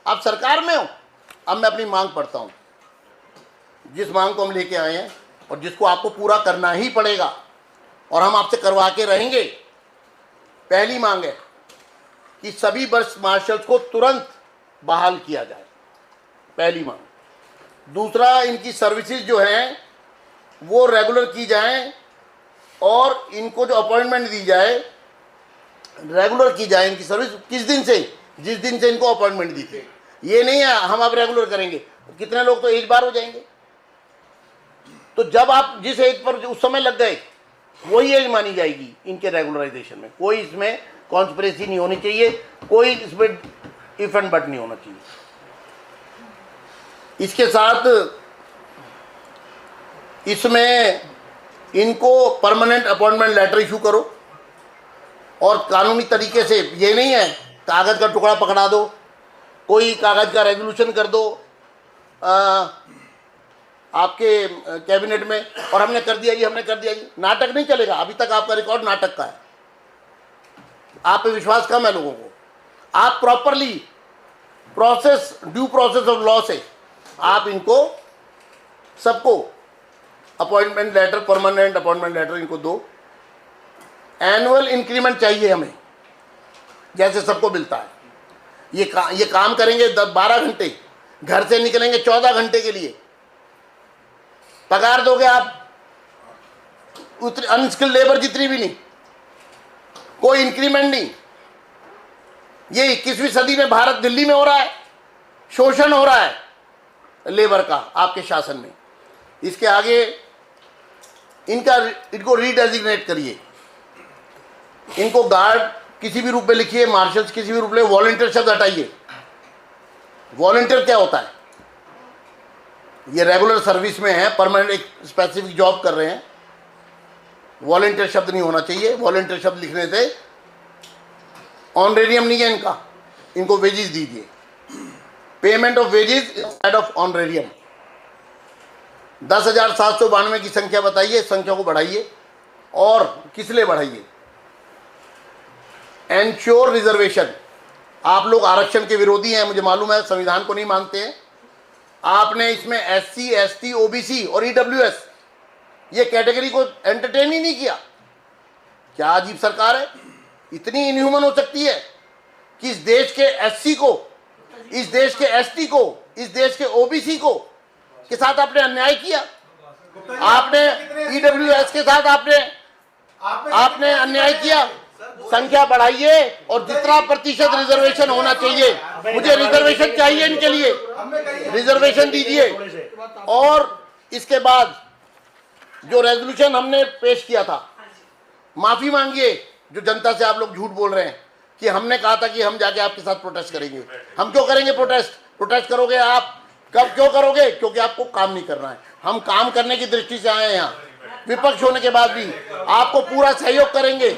आप सरकार में हो। अब मैं अपनी मांग पढ़ता हूँ, जिस मांग को हम लेके आए हैं और जिसको आपको पूरा करना ही पड़ेगा और हम आपसे करवा के रहेंगे। पहली मांग है कि सभी बर्स्ट मार्शल्स को तुरंत बहाल किया जाए, पहली मांग। दूसरा, इनकी सर्विसेज जो हैं वो रेगुलर की जाएं और इनको जो अपॉइंटमेंट दी जाए रेगुलर की जाए। इनकी सर्विस किस दिन से, जिस दिन से इनको अपॉइंटमेंट दी थी। ये नहीं है हम अब रेगुलर करेंगे, कितने लोग तो एक बार हो जाएंगे। तो जब आप जिस एज पर उस समय लग गए वही एज मानी जाएगी इनके रेगुलराइजेशन में। कोई इसमें कॉन्स्पिरेसी नहीं होनी चाहिए, कोई इसमें इफ एंड बट नहीं होना चाहिए। इसके साथ इसमें इनको परमानेंट अपॉइंटमेंट लेटर इशू करो और कानूनी तरीके से, ये नहीं है कागज़ का टुकड़ा पकड़ा दो, कोई कागज़ का रेजोल्यूशन कर दो आपके कैबिनेट में और हमने कर दिया जी, हमने कर दिया जी। नाटक नहीं चलेगा। अभी तक आपका रिकॉर्ड नाटक का है, आप पे विश्वास कम है लोगों को। आप properly process, due process of law से आप इनको सबको appointment letter, permanent appointment letter इनको दो। एनुअल इंक्रीमेंट चाहिए हमें, जैसे सबको मिलता है। ये काम करेंगे 12 घंटे, घर से निकलेंगे 14 घंटे के लिए, पगार दोगे आप उतनी अनस्किल्ड लेबर जितनी भी नहीं, कोई इंक्रीमेंट नहीं। ये 21वीं सदी में भारत, दिल्ली में हो रहा है, शोषण हो रहा है लेबर का आपके शासन में। इसके आगे इनको रीडेजिग्नेट करिए, इनको गार्ड किसी भी रूप में लिखिए, मार्शल्स किसी भी रूप में। वॉलंटियर शब्द हटाइए। वॉलंटियर क्या होता है? ये रेगुलर सर्विस में है, परमानेंट एक स्पेसिफिक जॉब कर रहे हैं। वॉलंटियर शब्द नहीं होना चाहिए। वॉलंटियर शब्द लिखने से ऑनरेरियम नहीं है इनका, इनको वेजेस दीजिए। Payment of wages instead of honorarium. 10,792 की संख्या बताइए, संख्या को बढ़ाइए। और किस लिए बढ़ाइए? Ensure reservation. आप लोग आरक्षण के विरोधी हैं, मुझे मालूम है, संविधान को नहीं मानते हैं। आपने इसमें SC, ST, OBC और EWS ये कैटेगरी को एंटरटेन ही नहीं किया। क्या अजीब सरकार है, इतनी इनह्यूमन हो सकती है कि इस देश के SC को, इस देश के ST को, इस देश के OBC को के साथ आपने अन्याय किया। आपने EWS के साथ आपने अन्याय किया। संख्या बढ़ाइए और जितना प्रतिशत रिजर्वेशन होना चाहिए, मुझे रिजर्वेशन चाहिए इनके लिए, रिजर्वेशन दीजिए। और इसके बाद जो रेजोल्यूशन हमने पेश किया था, माफी मांगिए जो जनता से आप लोग झूठ बोल रहे हैं कि हमने कहा था कि हम जाके आपके साथ प्रोटेस्ट करेंगे। हम क्यों करेंगे प्रोटेस्ट? प्रोटेस्ट करोगे आप, कब क्यों करोगे? क्योंकि आपको काम नहीं करना है। हम काम करने की दृष्टि से आए हैं यहाँ, विपक्ष होने के बाद भी आपको पूरा सहयोग करेंगे।